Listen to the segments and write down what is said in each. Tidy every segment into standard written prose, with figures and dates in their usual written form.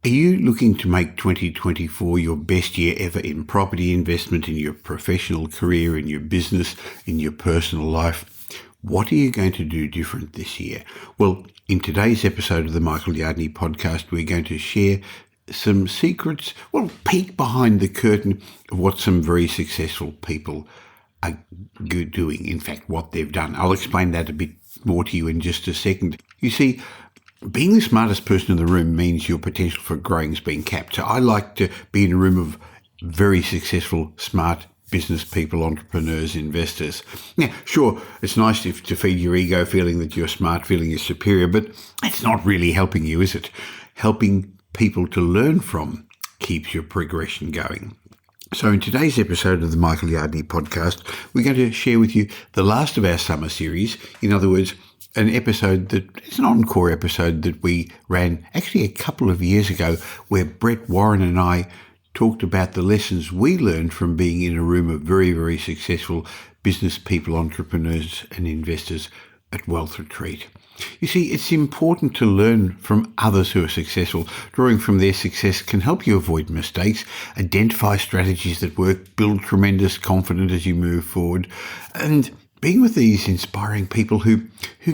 Are you looking to make 2024 your best year ever in property investment, in your professional career, in your business, in your personal life? What are you going to do different this year? Well, in today's episode of the Michael Yardney podcast, we're going to share some secrets, peek behind the curtain of what some very successful people are doing. In fact, what they've done. I'll explain that a bit more to you in just a second. You see, being the smartest person in the room means your potential for growing is being capped. So I like to be in a room of very successful, smart business people, entrepreneurs, investors. Now, sure, it's nice to feed your ego, feeling that you're smart, feeling you're superior, but it's not really helping you, is it? Helping people to learn from keeps your progression going. So in today's episode of the Michael Yardney podcast, we're going to share with you the last of our summer series. In other words, an episode that is an encore episode that we ran actually a couple of years ago, where Brett Warren and I talked about the lessons we learned from being in a room of very, very successful business people, entrepreneurs and investors at Wealth Retreat. You see, it's important to learn from others who are successful. Drawing from their success can help you avoid mistakes, identify strategies that work, build tremendous confidence as you move forward, and being with these inspiring people who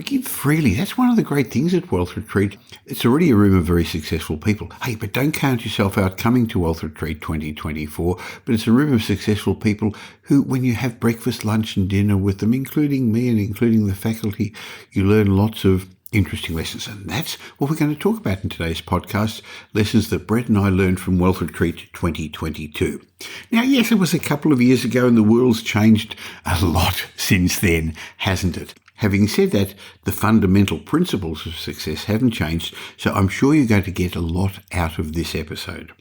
give freely. That's one of the great things at Wealth Retreat. It's already a room of very successful people. Hey, but don't count yourself out coming to Wealth Retreat 2024. But it's a room of successful people who, when you have breakfast, lunch and dinner with them, including me and including the faculty, you learn lots of interesting lessons. And that's what we're going to talk about in today's podcast, lessons that Brett and I learned from Wealth Retreat 2022. Now, yes, it was a couple of years ago and the world's changed a lot since then, hasn't it? Having said that, the fundamental principles of success haven't changed, so I'm sure you're going to get a lot out of this episode.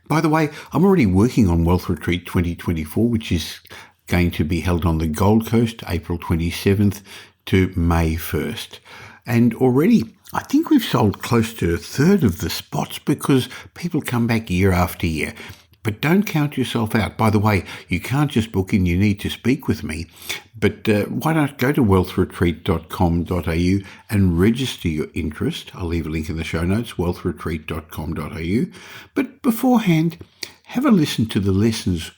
By the way, I'm already working on Wealth Retreat 2024, which is going to be held on the Gold Coast, April 27th to May 1st. And already, I think we've sold close to a third of the spots because people come back year after year. But don't count yourself out. By the way, you can't just book in, you need to speak with me. But why not go to wealthretreat.com.au and register your interest. I'll leave a link in the show notes, wealthretreat.com.au. But beforehand, have a listen to the lessons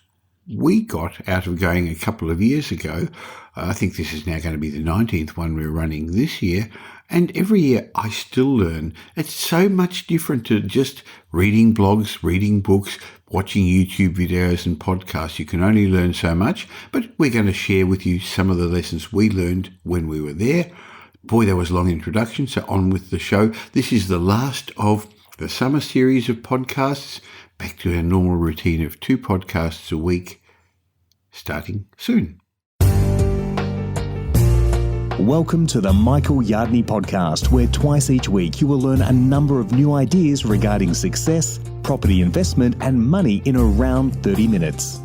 we got out of going a couple of years ago. I think this is now going to be the 19th one we're running this year. And every year I still learn. It's so much different to just reading blogs, reading books, watching YouTube videos and podcasts. You can only learn so much, but we're going to share with you some of the lessons we learned when we were there. Boy, that was a long introduction, so on with the show. This is the last of the summer series of podcasts, back to our normal routine of 2 podcasts a week, starting soon. Welcome to the Michael Yardney podcast, where twice each week you will learn a number of new ideas regarding success, property investment and money in around 30 minutes.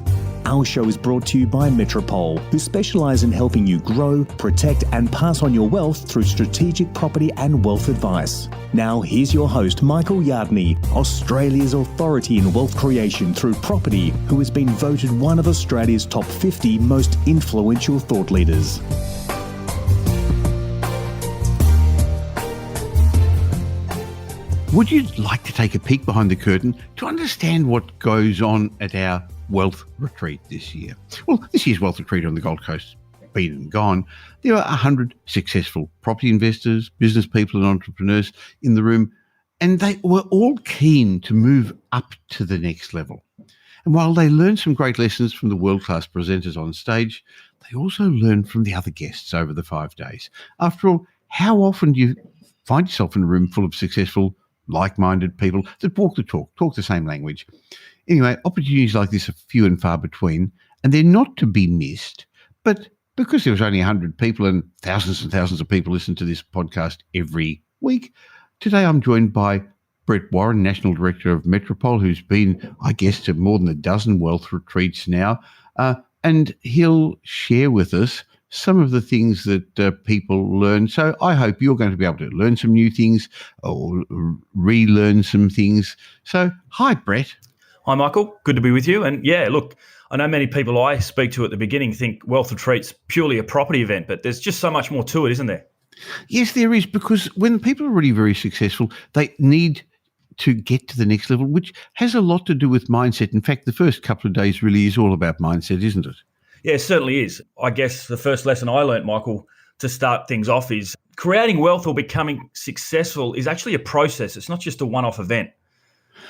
Our show is brought to you by Metropole, who specialise in helping you grow, protect and pass on your wealth through strategic property and wealth advice. Now here's your host, Michael Yardney, Australia's authority in wealth creation through property, who has been voted one of Australia's top 50 most influential thought leaders. Would you like to take a peek behind the curtain to understand what goes on at our Wealth Retreat this year? Well, this year's Wealth Retreat on the Gold Coast, been and gone. There are 100 successful property investors, business people and entrepreneurs in the room, and they were all keen to move up to the next level. And while they learned some great lessons from the world-class presenters on stage, they also learned from the other guests over the 5 days. After all, how often do you find yourself in a room full of successful, like-minded people that walk the talk the same language? Anyway, opportunities like this are few and far between, and they're not to be missed. But because there was only 100 people and thousands of people listen to this podcast every week, today I'm joined by Brett Warren, National Director of Metropole, who's been, I guess, to more than a dozen Wealth Retreats now, and he'll share with us some of the things that people learn. So I hope you're going to be able to learn some new things or relearn some things. So hi, Brett. Hi, Michael. Good to be with you. And yeah, look, I know many people I speak to at the beginning think Wealth Retreat's purely a property event, but there's just so much more to it, isn't there? Yes, there is, because when people are really very successful, they need to get to the next level, which has a lot to do with mindset. In fact, the first couple of days really is all about mindset, isn't it? Yeah, it certainly is. I guess the first lesson I learned, Michael, to start things off is creating wealth or becoming successful is actually a process. It's not just a one-off event.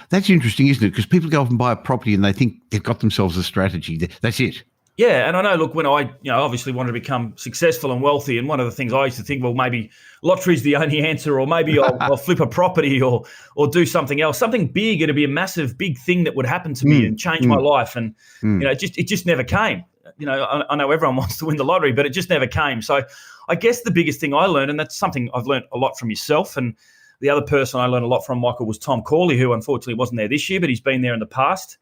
That's interesting, isn't it? Because people go off and buy a property and they think they've got themselves a strategy. That's it. Yeah, and I know, look, when I, obviously wanted to become successful and wealthy, and one of the things I used to think, well, maybe lottery's the only answer, or maybe I'll flip a property or do something else, something big. It'd be a massive, big thing that would happen to me and change my life. And, it just never came. I know everyone wants to win the lottery, but it just never came. So I guess the biggest thing I learned, and that's something I've learned a lot from yourself, and the other person I learned a lot from, Michael, was Tom Corley, who unfortunately wasn't there this year, but he's been there in the past.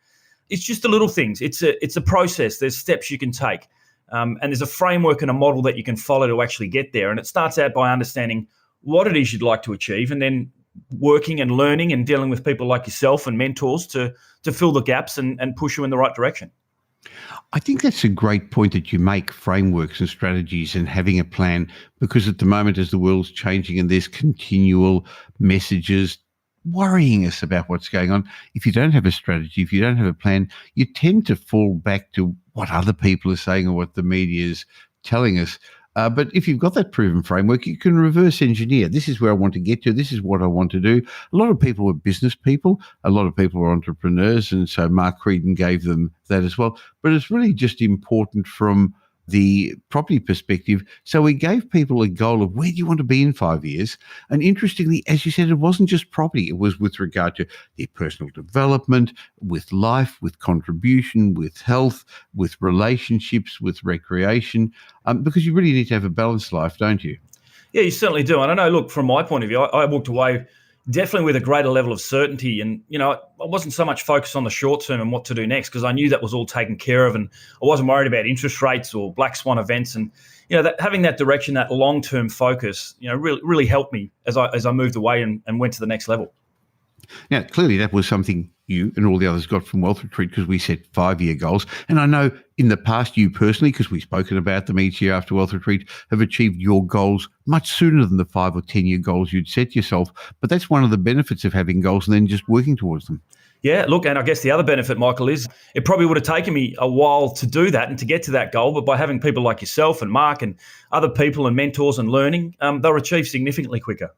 It's just the little things. It's a process. There's steps you can take. And there's a framework and a model that you can follow to actually get there. And it starts out by understanding what it is you'd like to achieve, and then working and learning and dealing with people like yourself and mentors to fill the gaps and push you in the right direction. I think that's a great point that you make, frameworks and strategies and having a plan, because at the moment, as the world's changing and there's continual messages worrying us about what's going on, if you don't have a strategy, if you don't have a plan, you tend to fall back to what other people are saying or what the media is telling us. But if you've got that proven framework, you can reverse engineer. This is where I want to get to. This is what I want to do. A lot of people were business people. A lot of people were entrepreneurs. And so Mark Creedon gave them that as well. But it's really just important from the property perspective. So we gave people a goal of where do you want to be in 5 years? And interestingly, as you said, it wasn't just property. It was with regard to their personal development, with life, with contribution, with health, with relationships, with recreation, because you really need to have a balanced life, don't you? Yeah, you certainly do. And I know, look, from my point of view, I walked away definitely with a greater level of certainty. And, I wasn't so much focused on the short term and what to do next, because I knew that was all taken care of. And I wasn't worried about interest rates or black swan events. And, having that direction, that long-term focus, really helped me as I moved away and went to the next level. Now, clearly that was something you and all the others got from Wealth Retreat, because we set 5-year goals. And I know in the past you personally, because we've spoken about them each year after Wealth Retreat, have achieved your goals much sooner than the 5 or 10-year goals you'd set yourself. But that's one of the benefits of having goals and then just working towards them. Yeah, look, and I guess the other benefit, Michael, is it probably would have taken me a while to do that and to get to that goal. But by having people like yourself and Mark and other people and mentors and learning, they'll achieve significantly quicker.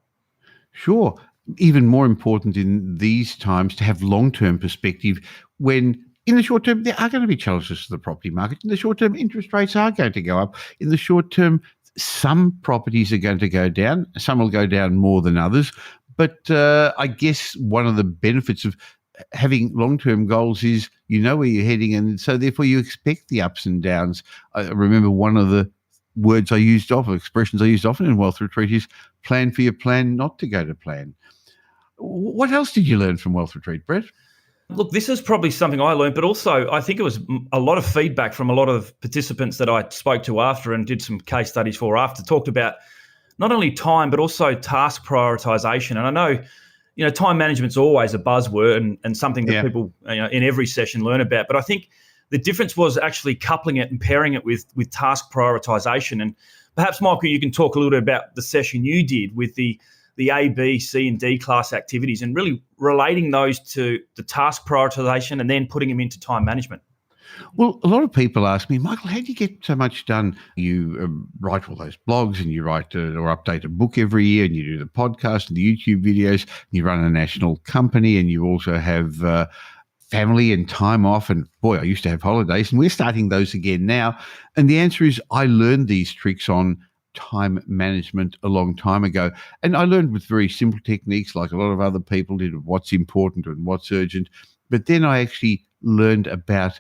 Sure. Even more important in these times to have long-term perspective, when in the short term there are going to be challenges to the property market. In the short term, interest rates are going to go up. In the short term, some properties are going to go down. Some will go down more than others. But I guess one of the benefits of having long-term goals is you know where you're heading, and so therefore you expect the ups and downs. I remember one of the expressions I used often in Wealth Retreat is plan for your plan not to go to plan. What else did you learn from Wealth Retreat, Brett? Look, this is probably something I learned, but also I think it was a lot of feedback from a lot of participants that I spoke to after and did some case studies for after, talked about not only time, but also task prioritization. And I know, time management's always a buzzword and something that people in every session learn about. But I think the difference was actually coupling it and pairing it with task prioritization. And perhaps, Michael, you can talk a little bit about the session you did with the A, B, C, and D class activities and really relating those to the task prioritization and then putting them into time management. Well, a lot of people ask me, Michael, how do you get so much done? You write all those blogs and you write or update a book every year, and you do the podcast and the YouTube videos, and you run a national company, and you also have family and time off. And boy, I used to have holidays, and we're starting those again now. And the answer is I learned these tricks on time management a long time ago. And I learned with very simple techniques like a lot of other people did, of what's important and what's urgent. But then I actually learned about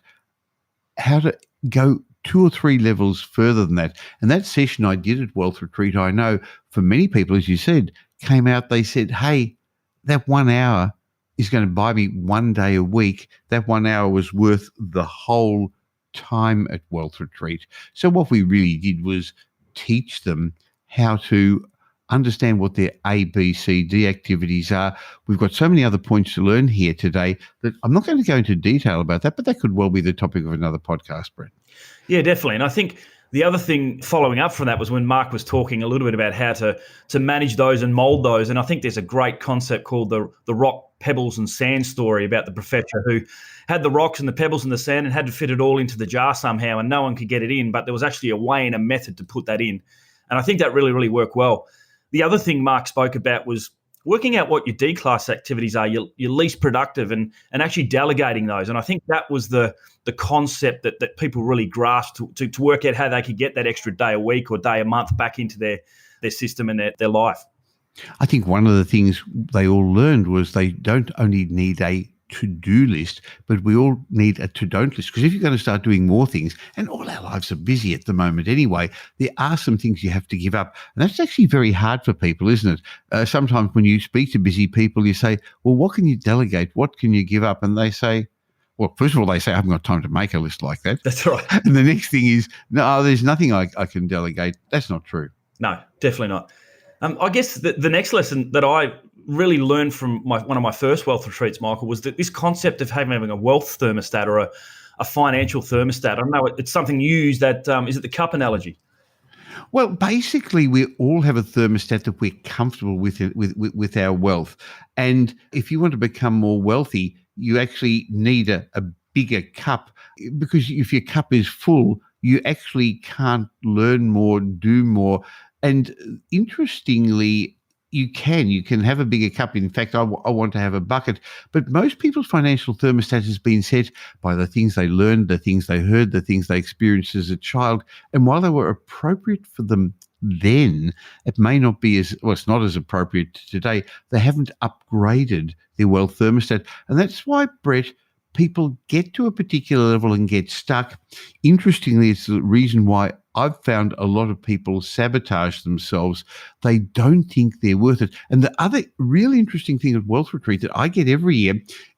how to go 2 or 3 levels further than that. And that session I did at Wealth Retreat, I know for many people, as you said, came out, they said, hey, that 1 hour is going to buy me 1 day a week. That 1 hour was worth the whole time at Wealth Retreat. So what we really did was teach them how to understand what their A, B, C, D activities are. We've got so many other points to learn here today that I'm not going to go into detail about that, but that could well be the topic of another podcast, Brett. Yeah, definitely. And I think the other thing following up from that was when Mark was talking a little bit about how to manage those and mold those. And I think there's a great concept called the rock, pebbles and sand story about the professor who had the rocks and the pebbles and the sand and had to fit it all into the jar somehow, and no one could get it in, but there was actually a way and a method to put that in. And I think that really, really worked well. The other thing Mark spoke about was working out what your D-class activities are, your least productive, and actually delegating those. And I think that was the concept that people really grasped to work out how they could get that extra day a week or day a month back into their system and their life. I think one of the things they all learned was they don't only need a to-do list, but we all need a to-don't list. Because if you're going to start doing more things, and all our lives are busy at the moment anyway, there are some things you have to give up. And that's actually very hard for people, isn't it? Sometimes when you speak to busy people, you say, well, what can you delegate? What can you give up? And they say, well, first of all, they say, I haven't got time to make a list like that. That's right. And the next thing is, no, there's nothing I can delegate. That's not true. No, definitely not. I guess the next lesson that I really learned from one of my first wealth retreats, Michael, was that this concept of having a wealth thermostat or a financial thermostat. I don't know, it's something you use that, is it the cup analogy? Well, basically, we all have a thermostat that we're comfortable with our wealth. And if you want to become more wealthy, you actually need a bigger cup, because if your cup is full, you actually can't learn more, do more. And interestingly, you can have a bigger cup. In fact, I want to have a bucket. But most people's financial thermostat has been set by the things they learned, the things they heard, the things they experienced as a child. And while they were appropriate for them then, it may not be it's not as appropriate today. They haven't upgraded their wealth thermostat. And that's why, Brett, people get to a particular level and get stuck. Interestingly, it's the reason why I've found a lot of people sabotage themselves. They don't think they're worth it. And the other really interesting thing at Wealth Retreat that I get every year,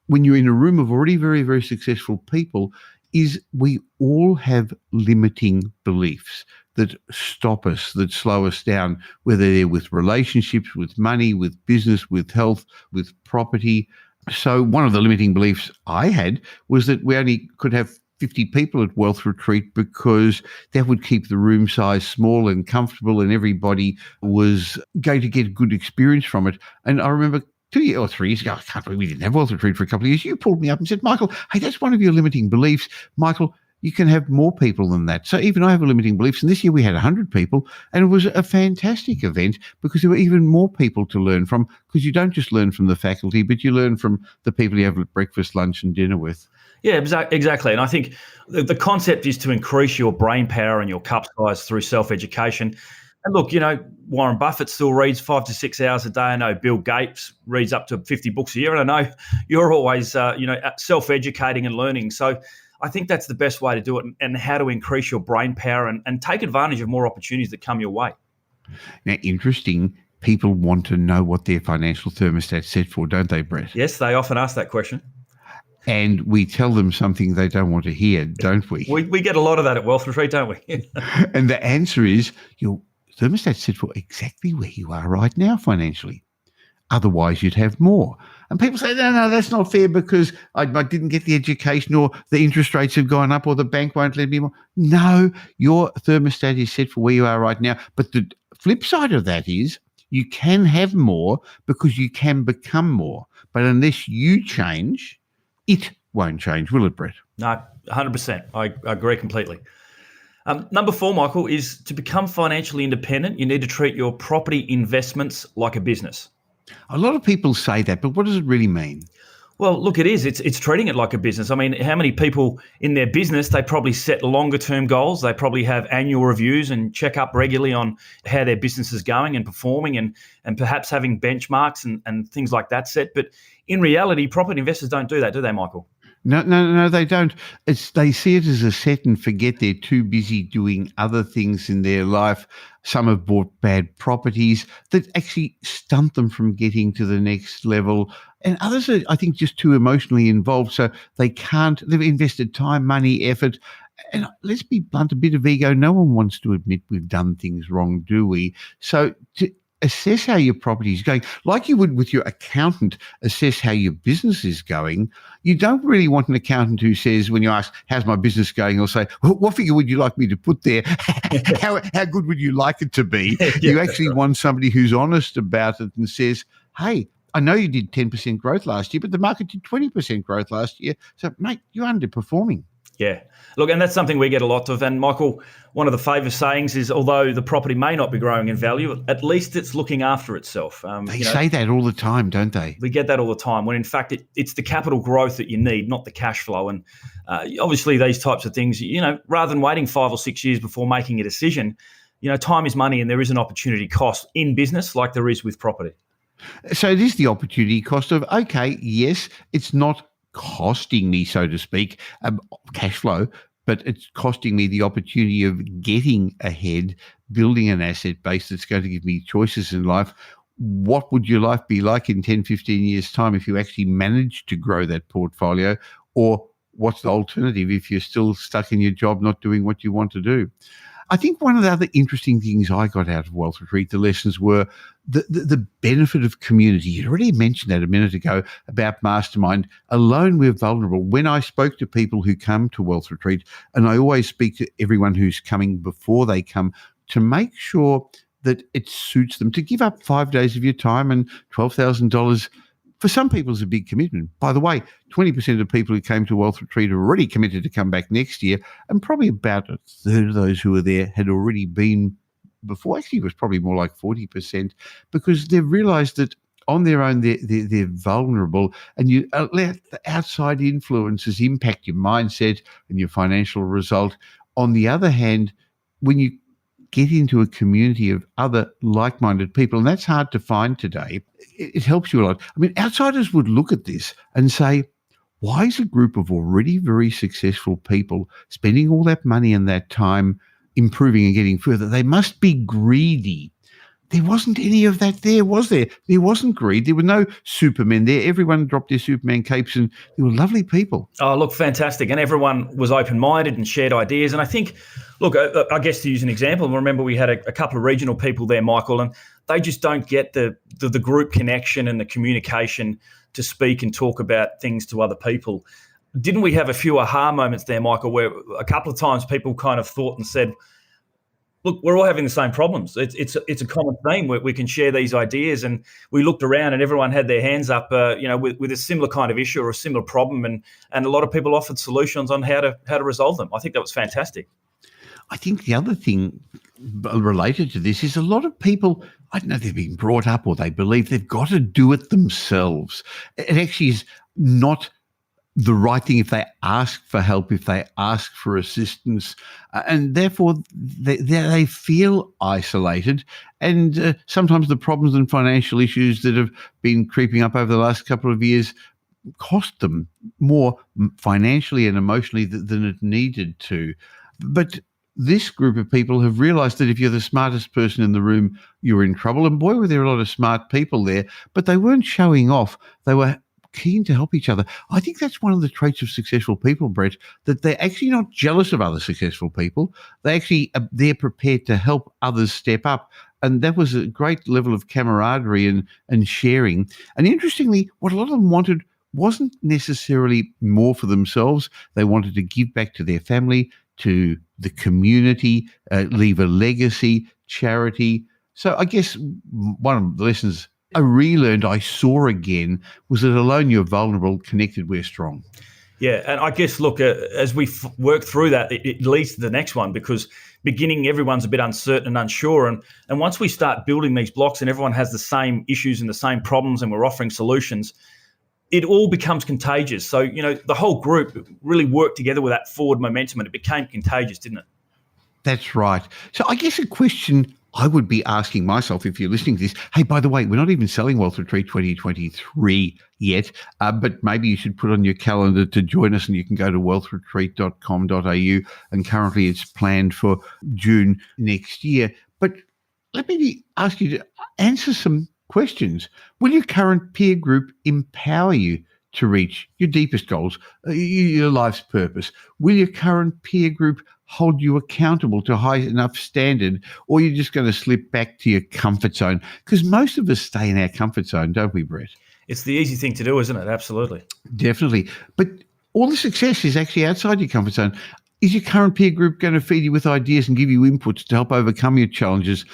when you're in a room of already very, very successful people, is we all have limiting beliefs that stop us, that slow us down, whether they're with relationships, with money, with business, with health, with property. So one of the limiting beliefs I had was that we only could have 50 people at Wealth Retreat because that would keep the room size small and comfortable, and everybody was going to get a good experience from it. And I remember 2 or 3 years ago, I can't believe we didn't have Wealth Retreat for a couple of years, you pulled me up and said, Michael, hey, that's one of your limiting beliefs. Michael, you can have more people than that. So even I have a limiting beliefs. And this year we had 100 people, and it was a fantastic event because there were even more people to learn from, because you don't just learn from the faculty, but you learn from the people you have breakfast, lunch and dinner with. Yeah, exactly. And I think the concept is to increase your brain power and your cup size through self-education. And look, Warren Buffett still reads 5 to 6 hours a day. I know Bill Gates reads up to 50 books a year. And I know you're always, self-educating and learning. So I think that's the best way to do it, and how to increase your brain power and take advantage of more opportunities that come your way. Now, interesting, people want to know what their financial thermostat's set for, don't they, Brett? Yes, they often ask that question. And we tell them something they don't want to hear, don't we? We get a lot of that at Wealth Retreat, don't we? And the answer is your thermostat's set for exactly where you are right now financially. Otherwise, you'd have more. And people say, no, that's not fair because I didn't get the education, or the interest rates have gone up, or the bank won't let me more. No, your thermostat is set for where you are right now. But the flip side of that is you can have more because you can become more. But unless you change, it won't change, will it, Brett? No, 100%. I agree completely. Number 4, Michael, is to become financially independent, you need to treat your property investments like a business. A lot of people say that, but what does it really mean? Well, look, it is. It's treating it like a business. I mean, how many people in their business, they probably set longer term goals. They probably have annual reviews and check up regularly on how their business is going and performing, and perhaps having benchmarks and things like that set. But in reality, property investors don't do that, do they, Michael? No, they don't. They see it as a set and forget they're too busy doing other things in their life. Some have bought bad properties that actually stunt them from getting to the next level. And others are, I think, just too emotionally involved. So they've invested time, money, effort. And let's be blunt, a bit of ego. No one wants to admit we've done things wrong, do we? So to assess how your property is going, like you would with your accountant assess how your business is going. You don't really want an accountant who says, when you ask, how's my business going, he'll say, well, what figure would you like me to put there? how good would you like it to be? Yeah, you actually want somebody who's honest about it and says, hey, I know you did 10% growth last year, but the market did 20% growth last year. So, mate, you're underperforming. Yeah. Look, and that's something we get a lot of. And Michael, one of the famous sayings is, although the property may not be growing in value, at least it's looking after itself. They say that all the time, don't they? We get that all the time, when in fact it's the capital growth that you need, not the cash flow. And obviously these types of things, rather than waiting 5 or 6 years before making a decision, time is money, and there is an opportunity cost in business like there is with property. So it is the opportunity cost of, okay, yes, it's not costing me, so to speak, cash flow, but it's costing me the opportunity of getting ahead, building an asset base that's going to give me choices in life. What would your life be like in 10, 15 years' time if you actually managed to grow that portfolio? Or what's the alternative if you're still stuck in your job, not doing what you want to do? I think one of the other interesting things I got out of Wealth Retreat, the lessons were the benefit of community. You already mentioned that a minute ago about Mastermind. Alone, we're vulnerable. When I spoke to people who come to Wealth Retreat, and I always speak to everyone who's coming before they come, to make sure that it suits them, to give up 5 days of your time and $12,000. For some people, it's a big commitment. By the way, 20% of people who came to Wealth Retreat are already committed to come back next year, and probably about a third of those who were there had already been before. Actually, it was probably more like 40%, because they've realised that on their own they're vulnerable, and you let the outside influences impact your mindset and your financial result. On the other hand, when you get into a community of other like-minded people, and that's hard to find today, it helps you a lot. I mean, outsiders would look at this and say, why is a group of already very successful people spending all that money and that time improving and getting further? They must be greedy. There wasn't any of that there, was there? There wasn't greed. There were no supermen there. Everyone dropped their Superman capes, and they were lovely people. Oh, look, fantastic. And everyone was open-minded and shared ideas. And I think, look, I guess to use an example, remember we had a couple of regional people there, Michael, and they just don't get the group connection and the communication to speak and talk about things to other people. Didn't we have a few aha moments there, Michael, where a couple of times people kind of thought and said, look, we're all having the same problems. It's a common theme where we can share these ideas. And we looked around and everyone had their hands up, with a similar kind of issue or a similar problem, and a lot of people offered solutions on how to resolve them. I think that was fantastic. I think the other thing related to this is a lot of people, I don't know, they've been brought up or they believe they've got to do it themselves. It actually is not the right thing if they ask for help, if they ask for assistance, and therefore they feel isolated. And sometimes the problems and financial issues that have been creeping up over the last couple of years cost them more financially and emotionally than it needed to. But this group of people have realised that if you're the smartest person in the room, you're in trouble. And boy, were there a lot of smart people there, but they weren't showing off. They were keen to help each other. I think that's one of the traits of successful people, Brett, that they're actually not jealous of other successful people. They're prepared to help others step up. And that was a great level of camaraderie and sharing. And interestingly, what a lot of them wanted wasn't necessarily more for themselves. They wanted to give back to their family, to the community, leave a legacy, charity. So I guess one of the lessons I relearned, I saw again, was that alone you're vulnerable, connected we're strong. Yeah, and I guess, look, as we work through that, it leads to the next one, because beginning, everyone's a bit uncertain and unsure. And once we start building these blocks and everyone has the same issues and the same problems and we're offering solutions, it all becomes contagious. So, the whole group really worked together with that forward momentum, and it became contagious, didn't it? That's right. So I guess a question I would be asking myself if you're listening to this, hey, by the way, we're not even selling Wealth Retreat 2023 yet, but maybe you should put on your calendar to join us, and you can go to wealthretreat.com.au, and currently it's planned for June next year. But let me ask you to answer some questions. Will your current peer group empower you to reach your deepest goals, your life's purpose? Will your current peer group hold you accountable to a high enough standard, or you're just going to slip back to your comfort zone? Because most of us stay in our comfort zone, don't we, Brett? It's the easy thing to do, isn't it? Absolutely. Definitely. But all the success is actually outside your comfort zone. Is your current peer group going to feed you with ideas and give you inputs to help overcome your challenges,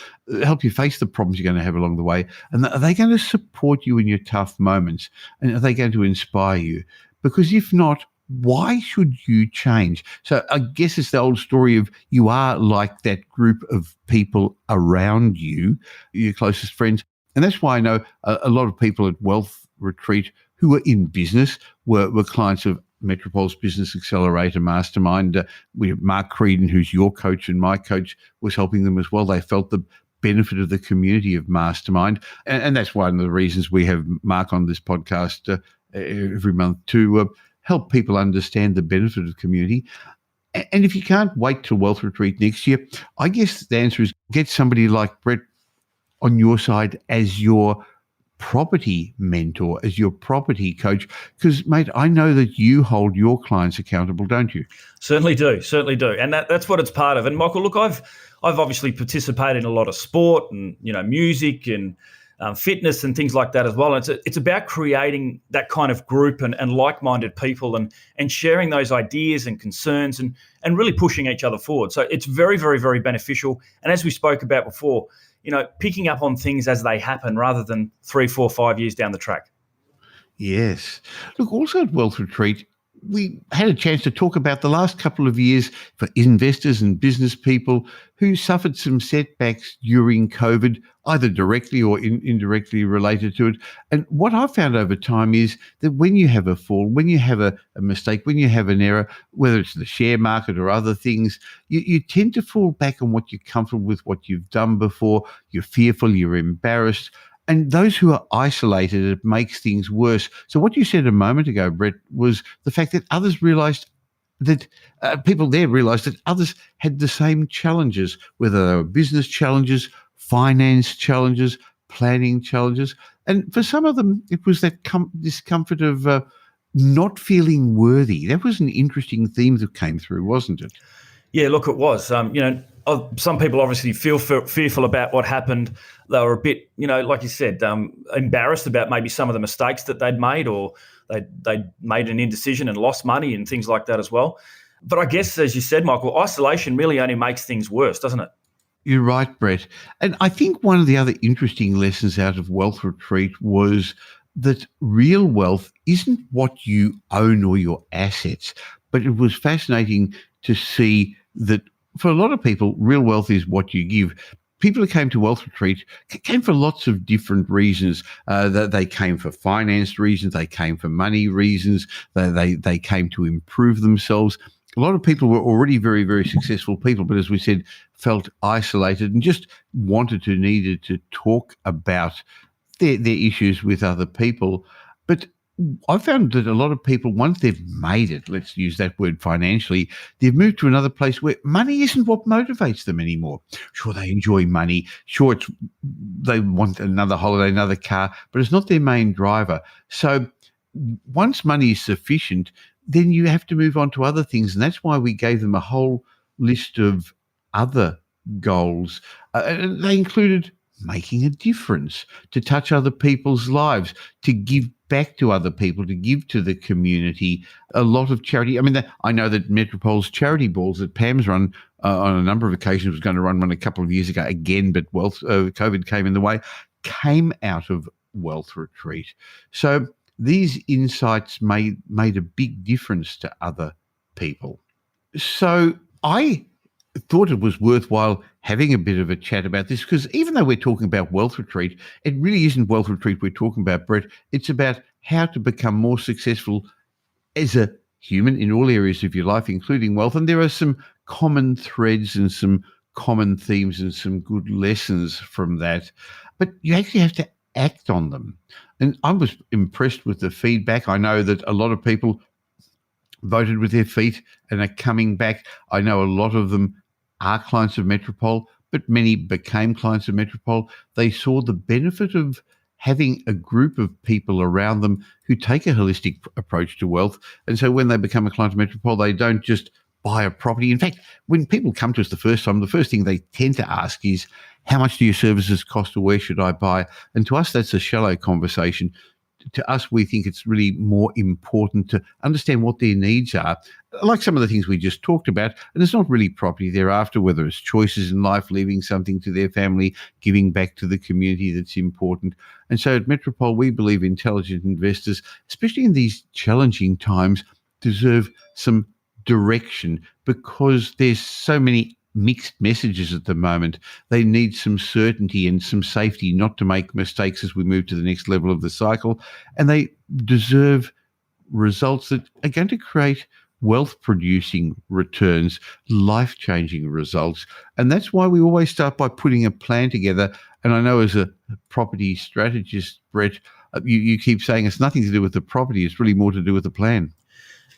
help you face the problems you're going to have along the way? And are they going to support you in your tough moments? And are they going to inspire you? Because if not, why should you change? So I guess it's the old story of you are like that group of people around you, your closest friends. And that's why I know a lot of people at Wealth Retreat who were in business were clients of Metropol's Business Accelerator Mastermind. We have Mark Creedon, who's your coach and my coach, was helping them as well. They felt the benefit of the community of Mastermind. And that's one of the reasons we have Mark on this podcast every month to help people understand the benefit of community. And if you can't wait till Wealth Retreat next year, I guess the answer is get somebody like Brett on your side as your property mentor, as your property coach, because, mate, I know that you hold your clients accountable, don't you? Certainly do, and that's what it's part of. And Michael, look, I've obviously participated in a lot of sport and music and fitness and things like that as well. And it's about creating that kind of group and like-minded people and sharing those ideas and concerns and really pushing each other forward. So it's very, very, very beneficial. And as we spoke about before, picking up on things as they happen rather than 3, 4, 5 years down the track. Yes. Look, also at Wealth Retreat, we had a chance to talk about the last couple of years for investors and business people who suffered some setbacks during COVID, either directly or indirectly related to it. And what I've found over time is that when you have a fall, when you have a mistake, when you have an error, whether it's the share market or other things, you tend to fall back on what you're comfortable with, what you've done before. You're fearful, you're embarrassed. And those who are isolated, it makes things worse. So what you said a moment ago, Brett, was the fact that others realised that people there realised that others had the same challenges, whether they were business challenges, finance challenges, planning challenges. And for some of them, it was that discomfort of not feeling worthy. That was an interesting theme that came through, wasn't it? Yeah, look, it was. Some people obviously feel fearful about what happened. They were a bit, like you said, embarrassed about maybe some of the mistakes that they'd made, or they'd made an indecision and lost money and things like that as well. But I guess, as you said, Michael, isolation really only makes things worse, doesn't it? You're right, Brett. And I think one of the other interesting lessons out of Wealth Retreat was that real wealth isn't what you own or your assets, but it was fascinating to see that for a lot of people, real wealth is what you give. People who came to Wealth Retreat came for lots of different reasons. They came for finance reasons. They came for money reasons. They came to improve themselves. A lot of people were already very, very successful people, but as we said, felt isolated and just needed to talk about their issues with other people. But I found that a lot of people, once they've made it, let's use that word financially, they've moved to another place where money isn't what motivates them anymore. Sure, they enjoy money. Sure, they want another holiday, another car, but it's not their main driver. So once money is sufficient, then you have to move on to other things. And that's why we gave them a whole list of other goals. And they included making a difference, to touch other people's lives, to give back to other people, to give to the community, a lot of charity. I mean, I know that Metropol's charity balls that Pam's run on a number of occasions, was going to run one a couple of years ago again, but COVID came in the way, came out of Wealth Retreat. So these insights made a big difference to other people. So I thought it was worthwhile having a bit of a chat about this, because even though we're talking about Wealth Retreat, it really isn't Wealth Retreat we're talking about, Brett. It's about how to become more successful as a human in all areas of your life, including wealth. And there are some common threads and some common themes and some good lessons from that. But you actually have to act on them. And I was impressed with the feedback. I know that a lot of people voted with their feet and are coming back. I know a lot of them are clients of Metropol, but many became clients of Metropol. They saw the benefit of having a group of people around them who take a holistic approach to wealth. And so when they become a client of Metropol, they don't just buy a property. In fact, when people come to us the first time, the first thing they tend to ask is, how much do your services cost, or where should I buy? And to us, that's a shallow conversation. to us, we think it's really more important to understand what their needs are, like some of the things we just talked about. And it's not really property thereafter, whether it's choices in life, leaving something to their family, giving back to the community that's important. And so at Metropole, we believe intelligent investors, especially in these challenging times, deserve some direction because there's so many mixed messages at the moment. They need some certainty and some safety not to make mistakes as we move to the next level of the cycle. And they deserve results that are going to create wealth-producing returns, life-changing results. And that's why we always start by putting a plan together. And I know as a property strategist, Brett, you keep saying it's nothing to do with the property. It's really more to do with the plan.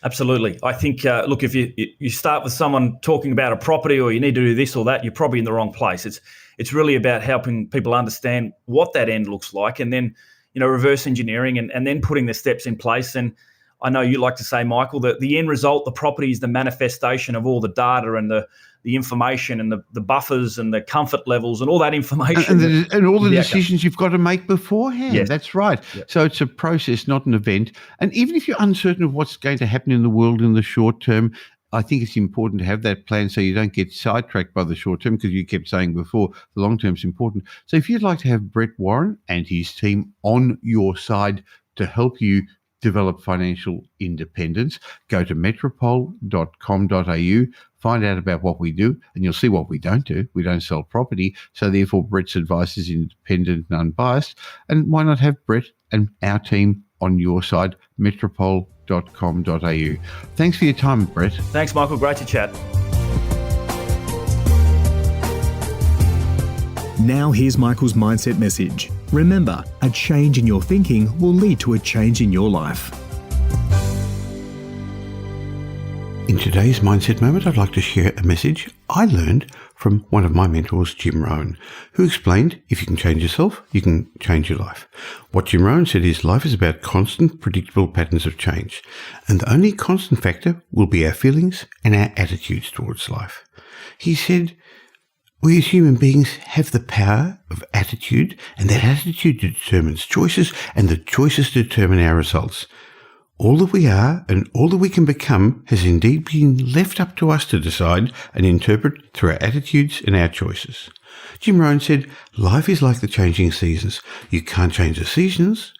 Absolutely. I think, look, if you start with someone talking about a property or you need to do this or that, you're probably in the wrong place. It's really about helping people understand what that end looks like and then, reverse engineering and then putting the steps in place. And I know you like to say, Michael, that the end result, the property is the manifestation of all the data and the information and the buffers and the comfort levels and all that information. And all the decisions you've got to make beforehand. Yes. That's right. Yep. So it's a process, not an event. And even if you're uncertain of what's going to happen in the world in the short term, I think it's important to have that plan so you don't get sidetracked by the short term, because you kept saying before, the long term is important. So if you'd like to have Brett Warren and his team on your side to help you develop financial independence, go to metropole.com.au, find out about what we do, and you'll see what we don't do. We don't sell property, so therefore Brett's advice is independent and unbiased. And why not have Brett and our team on your side, metropole.com.au. Thanks for your time, Brett. Thanks, Michael. Great to chat. Now here's Michael's mindset message. Remember, a change in your thinking will lead to a change in your life. In today's Mindset Moment, I'd like to share a message I learned from one of my mentors, Jim Rohn, who explained if you can change yourself, you can change your life. What Jim Rohn said is life is about constant, predictable patterns of change, and the only constant factor will be our feelings and our attitudes towards life. He said, we as human beings have the power of attitude, and that attitude determines choices, and the choices determine our results. All that we are and all that we can become has indeed been left up to us to decide and interpret through our attitudes and our choices. Jim Rohn said, life is like the changing seasons. You can't change the seasons,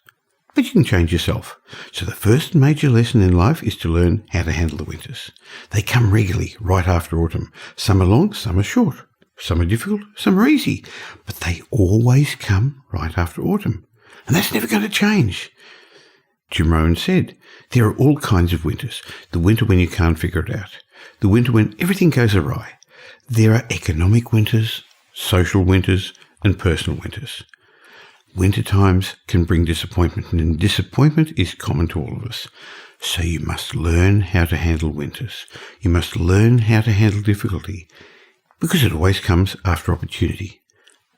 but you can change yourself. So the first major lesson in life is to learn how to handle the winters. They come regularly right after autumn. Some are long, some are short. Some are difficult, some are easy, but they always come right after autumn. And that's never going to change. Jim Rohn said, there are all kinds of winters. The winter when you can't figure it out. The winter when everything goes awry. There are economic winters, social winters, and personal winters. Winter times can bring disappointment, and disappointment is common to all of us. So you must learn how to handle winters. You must learn how to handle difficulty, because it always comes after opportunity.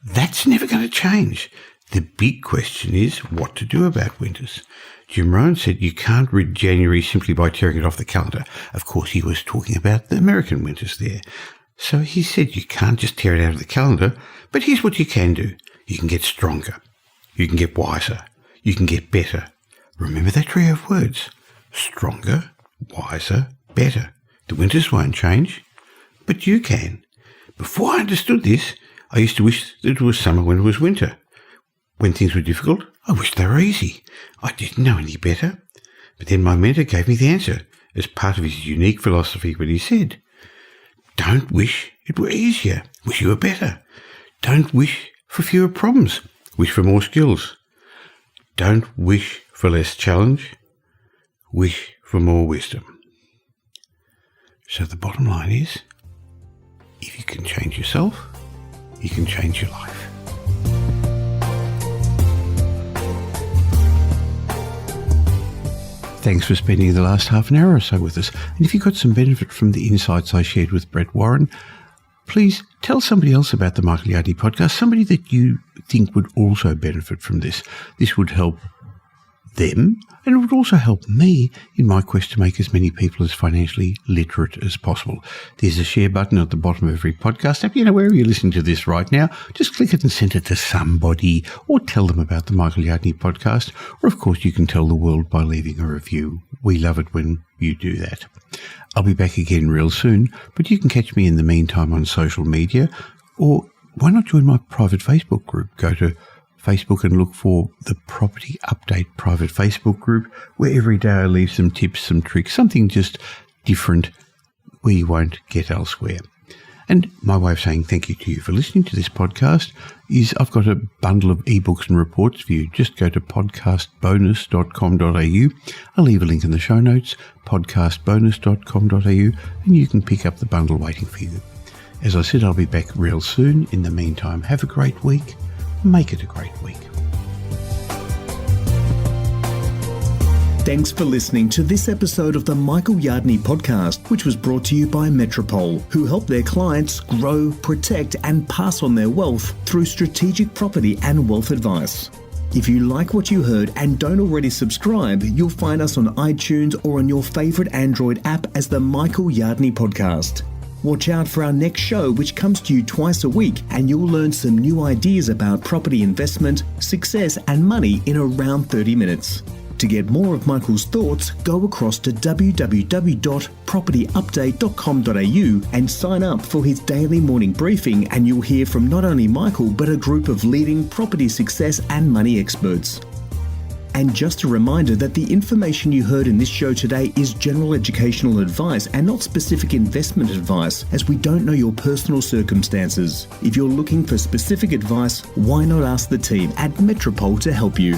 That's never going to change. The big question is what to do about winters. Jim Rohn said you can't read January simply by tearing it off the calendar. Of course, he was talking about the American winters there. So he said you can't just tear it out of the calendar, but here's what you can do. You can get stronger. You can get wiser. You can get better. Remember that trio of words. Stronger, wiser, better. The winters won't change, but you can. Before I understood this, I used to wish that it was summer when it was winter. When things were difficult, I wished they were easy. I didn't know any better. But then my mentor gave me the answer as part of his unique philosophy when he said, don't wish it were easier. Wish you were better. Don't wish for fewer problems. Wish for more skills. Don't wish for less challenge. Wish for more wisdom. So the bottom line is, if you can change yourself, you can change your life. Thanks for spending the last half an hour or so with us. And if you got some benefit from the insights I shared with Brett Warren, please tell somebody else about the Michael Yardney podcast, somebody that you think would also benefit from this. This would help them, and it would also help me in my quest to make as many people as financially literate as possible. There's a share button at the bottom of every podcast app. Wherever you're listening to this right now, just click it and send it to somebody, or tell them about the Michael Yardney podcast. Or, of course, you can tell the world by leaving a review. We love it when you do that. I'll be back again real soon, but you can catch me in the meantime on social media, or why not join my private Facebook group? Go to Facebook and look for the Property Update private Facebook group, where every day I leave some tips, some tricks, something just different where you won't get elsewhere. And my way of saying thank you to you for listening to this podcast is I've got a bundle of ebooks and reports for you. Just go to podcastbonus.com.au. I'll leave a link in the show notes, podcastbonus.com.au, and you can pick up the bundle waiting for you. As I said, I'll be back real soon. In the meantime, have a great week. Make it a great week. Thanks for listening to this episode of the Michael Yardney podcast, which was brought to you by Metropole, who help their clients grow, protect, and pass on their wealth through strategic property and wealth advice. If you like what you heard and don't already subscribe, you'll find us on iTunes or on your favorite Android app as the Michael Yardney podcast. Watch out for our next show, which comes to you twice a week, and you'll learn some new ideas about property investment, success, and money in around 30 minutes. To get more of Michael's thoughts, go across to www.propertyupdate.com.au and sign up for his daily morning briefing, and you'll hear from not only Michael, but a group of leading property success and money experts. And just a reminder that the information you heard in this show today is general educational advice and not specific investment advice, as we don't know your personal circumstances. If you're looking for specific advice, why not ask the team at Metropole to help you?